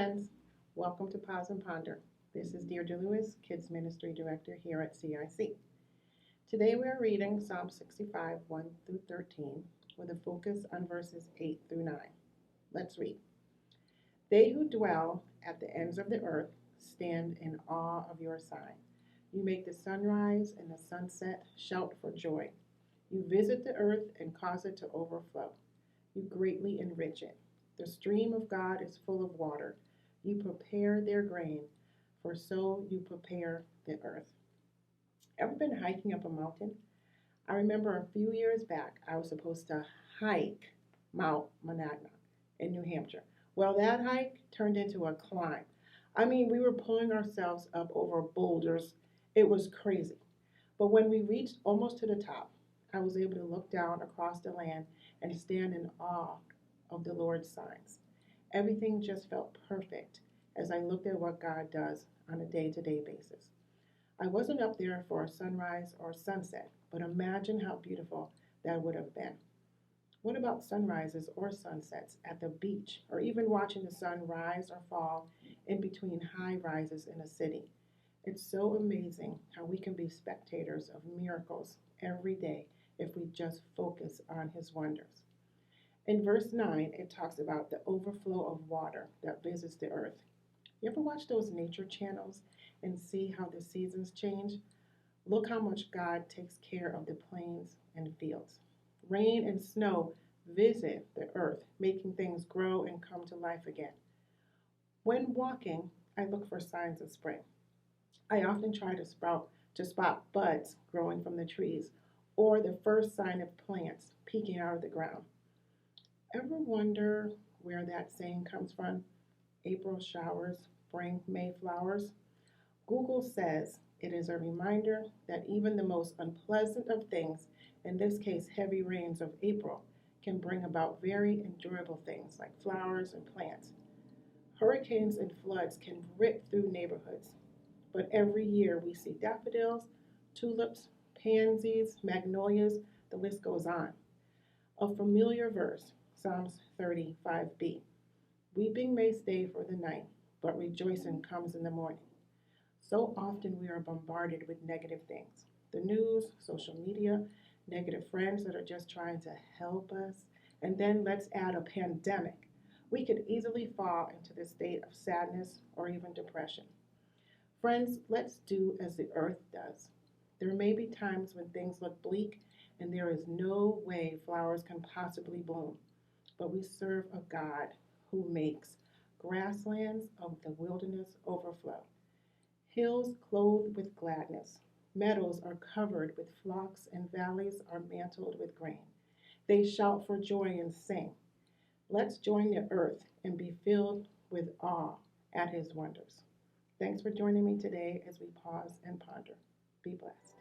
friends. Welcome to Pause and Ponder. This is Deirdre Lewis, Kids Ministry Director here at CIC. Today we are reading Psalm 65, 1 through 13, with a focus on verses 8 through 9. Let's read. They who dwell at the ends of the earth stand in awe of your sign. You make the sunrise and the sunset shout for joy. You visit the earth and cause it to overflow. You greatly enrich it. The stream of God is full of water. You prepare their grain, for so you prepare the earth. Ever been hiking up a mountain? I remember a few years back, I was supposed to hike Mount Monadnock in New Hampshire. Well, that hike turned into a climb. I mean, we were pulling ourselves up over boulders. It was crazy. But when we reached almost to the top, I was able to look down across the land and stand in awe of the Lord's signs. Everything just felt perfect as I looked at what God does on a day-to-day basis. I wasn't up there for a sunrise or sunset, but imagine how beautiful that would have been. What about sunrises or sunsets at the beach, or even watching the sun rise or fall in between high rises in a city? It's so amazing how we can be spectators of miracles every day if we just focus on His wonders. In verse 9, it talks about the overflow of water that visits the earth. You ever watch those nature channels and see how the seasons change? Look how much God takes care of the plains and fields. Rain and snow visit the earth, making things grow and come to life again. When walking, I look for signs of spring. I often try to spot buds growing from the trees or the first sign of plants peeking out of the ground. Ever wonder where that saying comes from? April showers bring May flowers. Google says it is a reminder that even the most unpleasant of things, in this case heavy rains of April, can bring about very enjoyable things like flowers and plants. Hurricanes and floods can rip through neighborhoods, but every year we see daffodils, tulips, pansies, magnolias, the list goes on. A familiar verse, Psalms 35b. Weeping may stay for the night, but rejoicing comes in the morning. So often we are bombarded with negative things. The news, social media, negative friends that are just trying to help us, and then let's add a pandemic. We could easily fall into this state of sadness or even depression. Friends, let's do as the earth does. There may be times when things look bleak and there is no way flowers can possibly bloom, but we serve a God who makes grasslands of the wilderness overflow. Hills clothed with gladness. Meadows are covered with flocks and valleys are mantled with grain. They shout for joy and sing. Let's join the earth and be filled with awe at His wonders. Thanks for joining me today as we pause and ponder. Be blessed.